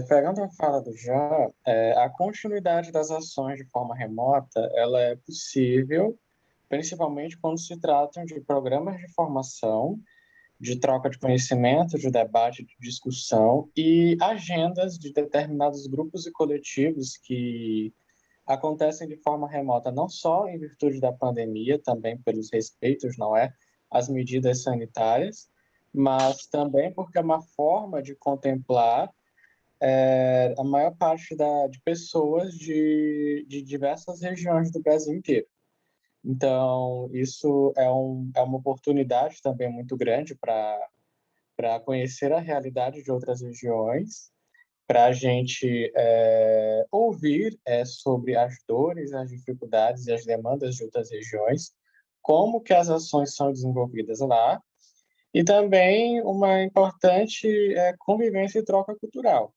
Pegando a fala do Jean, a continuidade das ações de forma remota, ela é possível, principalmente quando se tratam de programas de formação, de troca de conhecimento, de debate, de discussão e agendas de determinados grupos e coletivos que acontecem de forma remota, não só em virtude da pandemia, também pelos respeitos, não é, às medidas sanitárias, mas também porque é uma forma de contemplar a maior parte de pessoas de diversas regiões do Brasil inteiro. Então, isso é uma oportunidade também muito grande para conhecer a realidade de outras regiões, para a gente ouvir sobre as dores, as dificuldades e as demandas de outras regiões, como que as ações são desenvolvidas lá, e também uma importante convivência e troca cultural.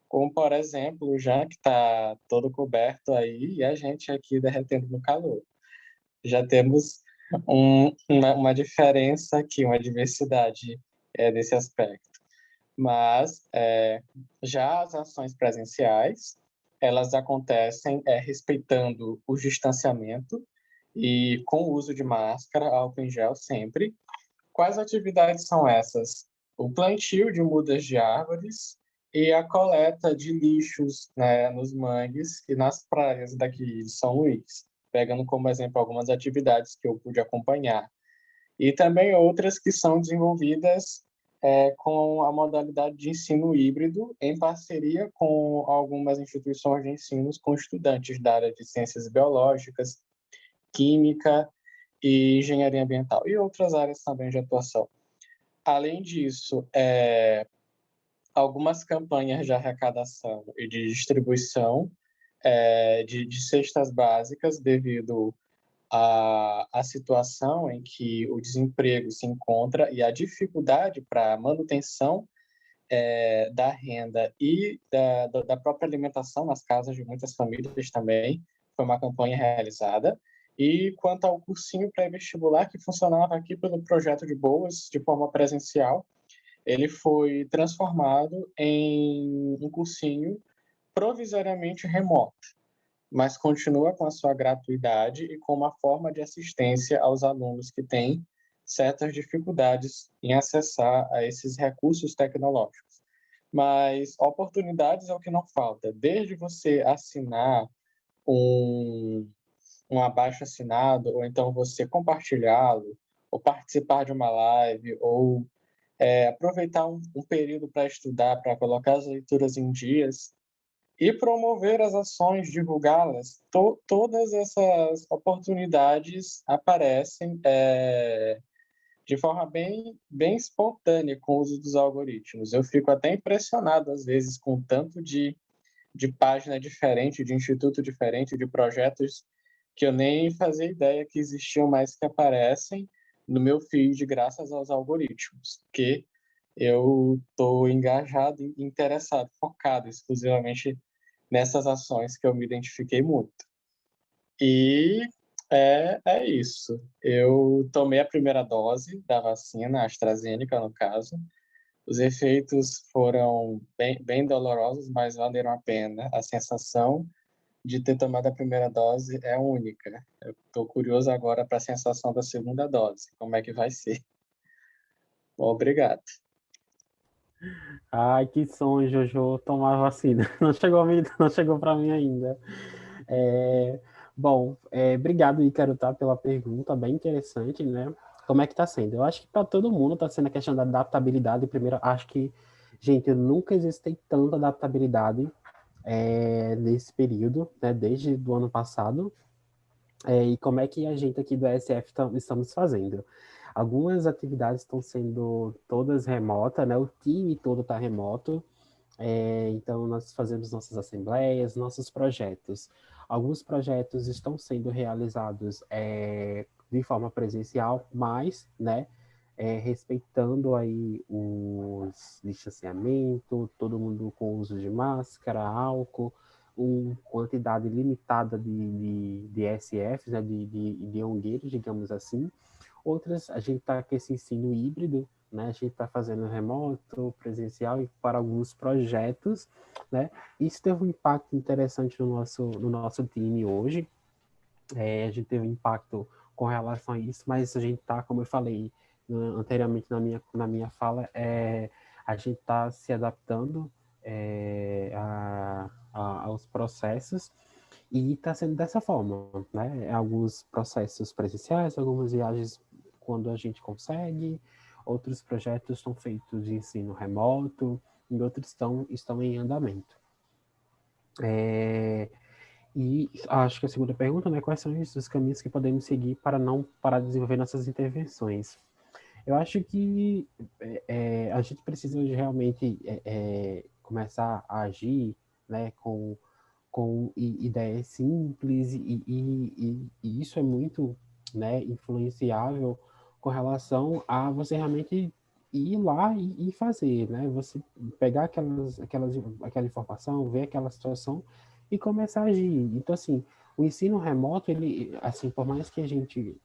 Como, por exemplo, o Jean, que está todo coberto aí, e a gente aqui derretendo no calor. Já temos uma diferença aqui, uma diversidade desse aspecto. Mas já as ações presenciais, elas acontecem respeitando o distanciamento e com o uso de máscara, álcool em gel sempre. Quais atividades são essas? O plantio de mudas de árvores e a coleta de lixos, né, nos mangues e nas praias daqui de São Luís, pegando como exemplo algumas atividades que eu pude acompanhar. E também outras que são desenvolvidas com a modalidade de ensino híbrido, em parceria com algumas instituições de ensino com estudantes da área de ciências biológicas, química e engenharia ambiental, e outras áreas também de atuação. Além disso, algumas campanhas de arrecadação e de distribuição de cestas básicas devido à situação em que o desemprego se encontra e a dificuldade para a manutenção da renda e da própria alimentação nas casas de muitas famílias também. Foi uma campanha realizada. E quanto ao cursinho pré-vestibular, que funcionava aqui pelo projeto de bolsas de forma presencial, ele foi transformado em um cursinho provisoriamente remoto, mas continua com a sua gratuidade e com uma forma de assistência aos alunos que têm certas dificuldades em acessar a esses recursos tecnológicos. Mas oportunidades é o que não falta, desde você assinar um abaixo-assinado, ou então você compartilhá-lo, ou participar de uma live, ou aproveitar um período para estudar, para colocar as leituras em dias, e promover as ações, divulgá-las. Todas essas oportunidades aparecem de forma bem espontânea com o uso dos algoritmos. Eu fico até impressionado, às vezes, com o tanto de página diferente, de instituto diferente, de projetos que eu nem fazia ideia que existiam, mas que aparecem no meu feed graças aos algoritmos, que eu estou engajado, interessado, focado exclusivamente nessas ações que eu me identifiquei muito. E é isso. Eu tomei a primeira dose da vacina, a AstraZeneca, no caso. Os efeitos foram bem dolorosos, mas valeram a pena. A sensação de ter tomado a primeira dose é única. Eu estou curioso agora para a sensação da segunda dose. Como é que vai ser? Bom, obrigado. Ai, que sonho, Jojo, tomar a vacina. Não chegou para mim ainda. Bom, obrigado, Ícaro, tá, pela pergunta, bem interessante, né? Como é que tá sendo? Eu acho que para todo mundo tá sendo a questão da adaptabilidade. Primeiro, acho que, gente, eu nunca existei tanta adaptabilidade nesse período, né, desde o ano passado. E como é que a gente aqui do SF estamos fazendo? Algumas atividades estão sendo todas remotas, né? O time todo está remoto. Então, nós fazemos nossas assembleias, nossos projetos. Alguns projetos estão sendo realizados de forma presencial, mas, né, respeitando aí os distanciamento, todo mundo com uso de máscara, álcool, uma quantidade limitada de SFs, né, de ongueiros, digamos assim. Outras, a gente está com esse ensino híbrido, né? A gente está fazendo remoto, presencial e para alguns projetos, né? Isso teve um impacto interessante no nosso time hoje. A gente teve um impacto com relação a isso, mas a gente está, como eu falei anteriormente na minha fala, a gente está se adaptando aos processos e está sendo dessa forma, né? Alguns processos presenciais, algumas viagens quando a gente consegue, outros projetos estão feitos de ensino remoto, e outros estão em andamento. E acho que a segunda pergunta, né, quais são os caminhos que podemos seguir para não parar de desenvolver nossas intervenções? Eu acho que a gente precisa hoje realmente começar a agir, né, com ideias simples e isso é muito, né, influenciável com relação a você realmente ir lá e fazer, né? Você pegar aquela informação, ver aquela situação e começar a agir. Então, assim, o ensino remoto, ele, assim, por mais que a gente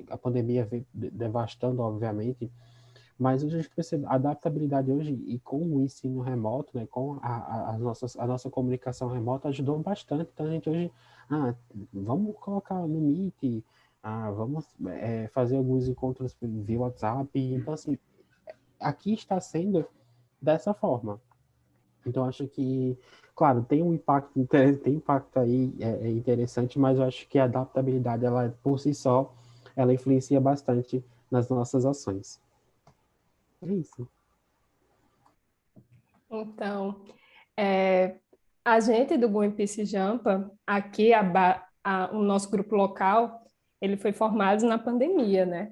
a pandemia veio devastando, obviamente, Mas a gente percebe a adaptabilidade hoje e com o ensino remoto, né, com a nossa comunicação remota ajudou bastante. Então a gente hoje, vamos colocar no Meet, vamos fazer alguns encontros via WhatsApp. Então assim, aqui está sendo dessa forma. Então acho que, claro, tem um impacto, tem impacto aí interessante, mas eu acho que a adaptabilidade, ela por si só, ela influencia bastante nas nossas ações. É isso. Então, a gente do Greenpeace Jampa, aqui o nosso grupo local, ele foi formado na pandemia, né?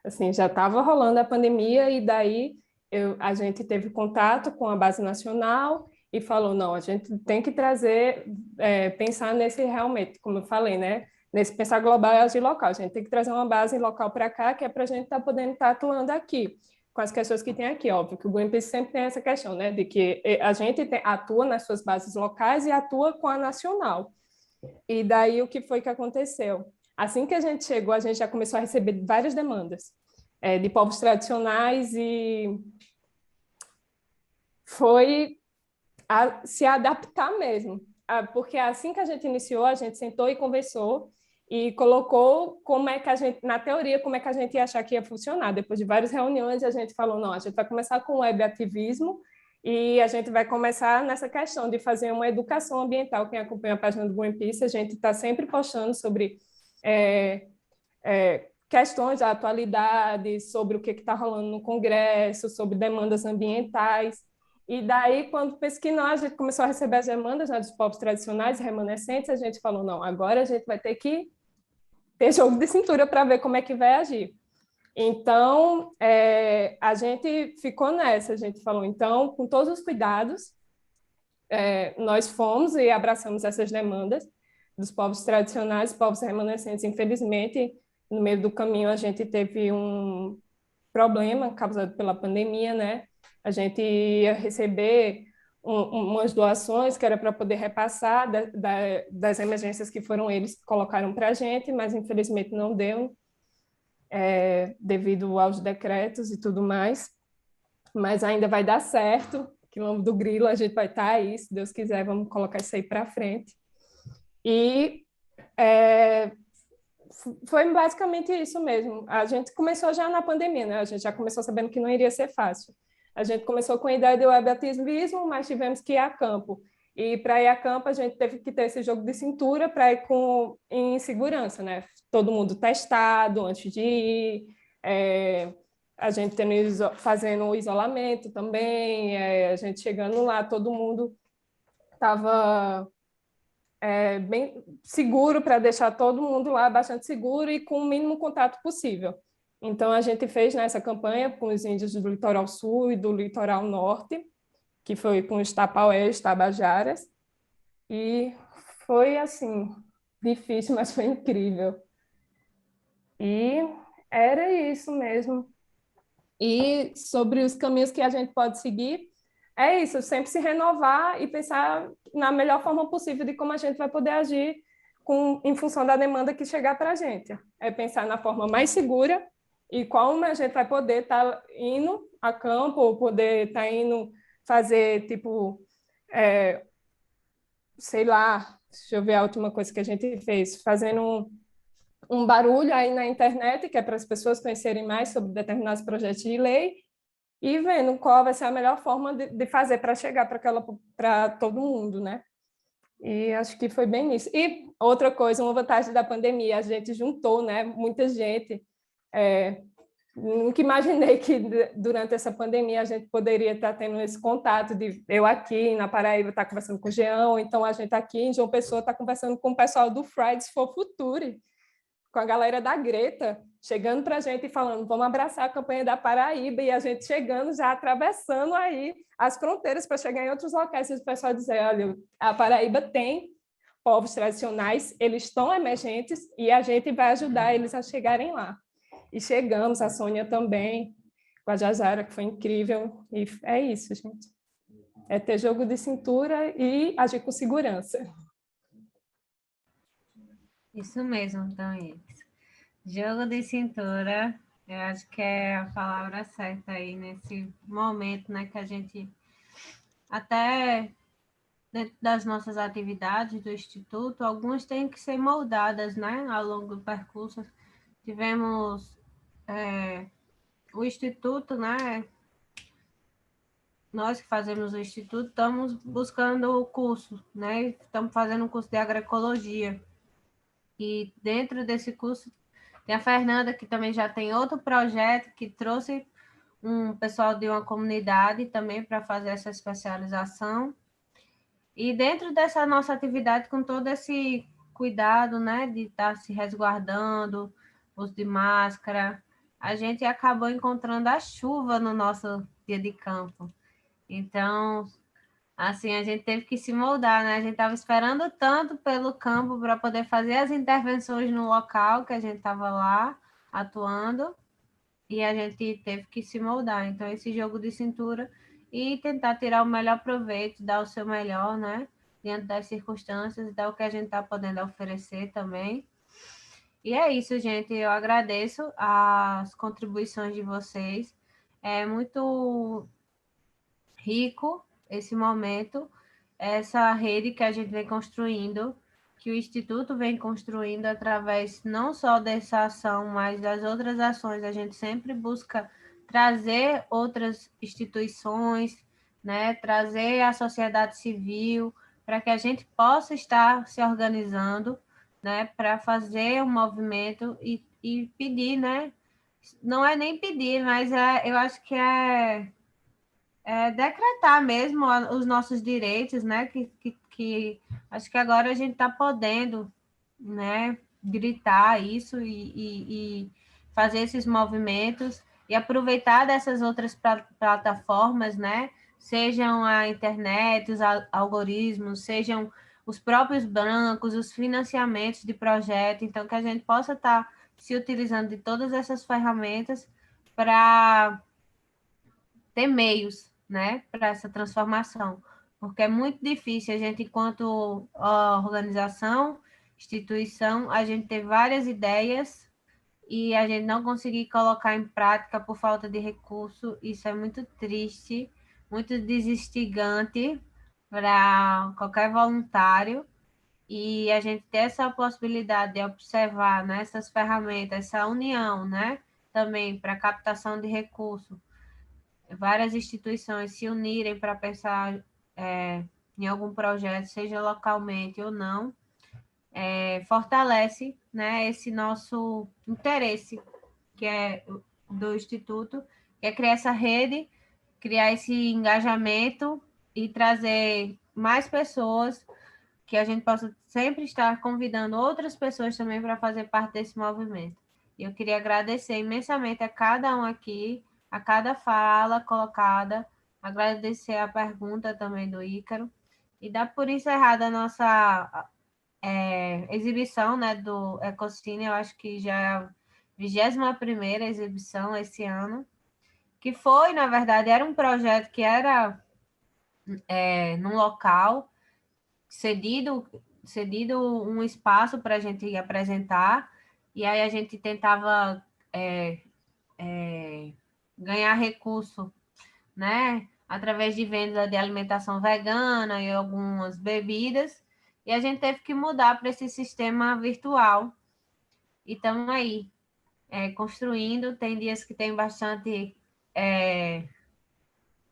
Assim, já estava rolando a pandemia e daí a gente teve contato com a base nacional e falou, não, a gente tem que trazer, pensar nesse realmente, como eu falei, né? Nesse pensar global e agir local. A gente tem que trazer uma base local para cá, que é para a gente estar podendo estar atuando aqui, com as questões que tem aqui. Óbvio que o Greenpeace sempre tem essa questão, né? De que a gente atua nas suas bases locais e atua com a nacional. E daí o que foi que aconteceu? Assim que a gente chegou, a gente já começou a receber várias demandas de povos tradicionais e foi se adaptar mesmo. Porque assim que a gente iniciou, a gente sentou e conversou e colocou como é que a gente, na teoria, como é que a gente ia achar que ia funcionar. Depois de várias reuniões, a gente falou, não, a gente vai começar com web ativismo e a gente vai começar nessa questão de fazer uma educação ambiental. Quem acompanha a página do Greenpeace, a gente está sempre postando sobre questões da atualidade, sobre o que está rolando no Congresso, sobre demandas ambientais. E daí, quando pesquisou, a gente começou a receber as demandas, né, dos povos tradicionais e remanescentes, a gente falou, não, agora a gente vai ter que ter jogo de cintura para ver como é que vai agir. Então, a gente ficou nessa, a gente falou, então, com todos os cuidados, nós fomos e abraçamos essas demandas dos povos tradicionais, povos remanescentes. Infelizmente, no meio do caminho, a gente teve um problema causado pela pandemia, né? A gente ia receber umas doações que era para poder repassar das emergências que foram eles que colocaram para a gente, mas infelizmente não deu, devido aos decretos e tudo mais. Mas ainda vai dar certo. Quilombo do Grilo, a gente vai estar aí, se Deus quiser, vamos colocar isso aí para frente. E foi basicamente isso mesmo. A gente começou já na pandemia, né? A gente já começou sabendo que não iria ser fácil. A gente começou com a ideia de webativismo, mas tivemos que ir a campo. E para ir a campo, a gente teve que ter esse jogo de cintura para ir em segurança, né? Todo mundo testado antes de ir, a gente fazendo o isolamento também, a gente chegando lá, todo mundo estava bem seguro para deixar todo mundo lá bastante seguro e com o mínimo contato possível. Então, a gente fez nessa campanha com os índios do Litoral Sul e do Litoral Norte, que foi com os Tapaués, Tabajaras, e foi, assim, difícil, mas foi incrível. E era isso mesmo. E sobre os caminhos que a gente pode seguir, é isso, sempre se renovar e pensar na melhor forma possível de como a gente vai poder agir em função da demanda que chegar para a gente. É pensar na forma mais segura e como a gente vai poder estar indo a campo, ou poder estar indo fazer, tipo, sei lá, deixa eu ver a última coisa que a gente fez, fazendo um barulho aí na internet, que é para as pessoas conhecerem mais sobre determinados projetos de lei, e vendo qual vai ser a melhor forma de fazer para chegar para todo mundo, né? E acho que foi bem isso. E outra coisa, uma vantagem da pandemia, a gente juntou, né? Muita gente. Nunca imaginei que durante essa pandemia a gente poderia estar tendo esse contato de eu aqui na Paraíba estar conversando com o Jean, então a gente aqui em João Pessoa está conversando com o pessoal do Fridays for Future, com a galera da Greta, chegando para a gente e falando, vamos abraçar a campanha da Paraíba, e a gente chegando, já atravessando aí as fronteiras para chegar em outros locais, e o pessoal dizer, olha, a Paraíba tem povos tradicionais, eles estão emergentes, e a gente vai ajudar eles a chegarem lá. E chegamos, a Sônia também, com a Jajara, que foi incrível, e é isso, gente. É ter jogo de cintura e agir com segurança. Isso mesmo, então, isso. Jogo de cintura Eu acho que é a palavra certa aí nesse momento, né, que a gente até dentro das nossas atividades do Instituto, algumas têm que ser moldadas, né, ao longo do percurso. Tivemos o Instituto, né, nós que fazemos o Instituto, estamos buscando o curso, né, estamos fazendo um curso de agroecologia. E dentro desse curso tem a Fernanda, que também já tem outro projeto, que trouxe um pessoal de uma comunidade também para fazer essa especialização. E dentro dessa nossa atividade, com todo esse cuidado, né, de estar se resguardando, uso de máscara, a gente acabou encontrando a chuva no nosso dia de campo. Então, assim, a gente teve que se moldar, né? A gente estava esperando tanto pelo campo para poder fazer as intervenções no local que a gente estava lá atuando, e a gente teve que se moldar. Então, esse jogo de cintura e tentar tirar o melhor proveito, dar o seu melhor, né? Diante das circunstâncias, dar o que a gente está podendo oferecer também. E é isso, gente. Eu agradeço as contribuições de vocês. É muito rico esse momento, essa rede que a gente vem construindo, que o Instituto vem construindo através não só dessa ação, mas das outras ações. A gente sempre busca trazer outras instituições, né? Trazer a sociedade civil, para que a gente possa estar se organizando, né? Para fazer um movimento e pedir, né? Não é nem pedir, mas eu acho que decretar mesmo os nossos direitos, né? Que acho que agora a gente está podendo, né? Gritar isso e fazer esses movimentos e aproveitar dessas outras plataformas, né? Sejam a internet, os algoritmos, sejam os próprios bancos, os financiamentos de projeto, então que a gente possa estar se utilizando de todas essas ferramentas para ter meios, né, para essa transformação, porque é muito difícil a gente, enquanto organização, instituição, a gente ter várias ideias e a gente não conseguir colocar em prática por falta de recurso. Isso é muito triste, muito desestigante para qualquer voluntário, e a gente ter essa possibilidade de observar, né, essas ferramentas, essa união, né, também para captação de recursos, várias instituições se unirem para pensar em algum projeto, seja localmente ou não, fortalece, né, esse nosso interesse, que é do Instituto, que é criar essa rede, criar esse engajamento e trazer mais pessoas, que a gente possa sempre estar convidando outras pessoas também para fazer parte desse movimento. E eu queria agradecer imensamente a cada um aqui, a cada fala colocada, agradecer a pergunta também do Ícaro, e dar por encerrada a nossa exibição, né, do Ecocine. Eu acho que já é a 21ª exibição esse ano, que foi, na verdade, era um projeto que era num local cedido um espaço para a gente apresentar, e aí a gente tentava ganhar recurso, né, através de venda de alimentação vegana e algumas bebidas, e a gente teve que mudar para esse sistema virtual. E estamos aí, construindo. Tem dias que tem bastante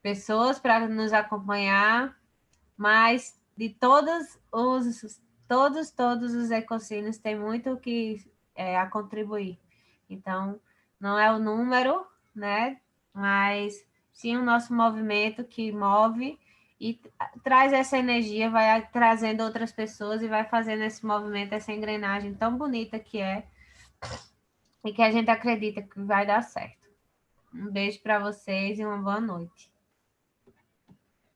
pessoas para nos acompanhar, mas de todos os ecocinos tem muito que a contribuir. Então, não é o número, né? Mas sim o nosso movimento que move e traz essa energia, vai trazendo outras pessoas e vai fazendo esse movimento, essa engrenagem tão bonita que é, e que a gente acredita que vai dar certo. Um beijo para vocês e uma boa noite.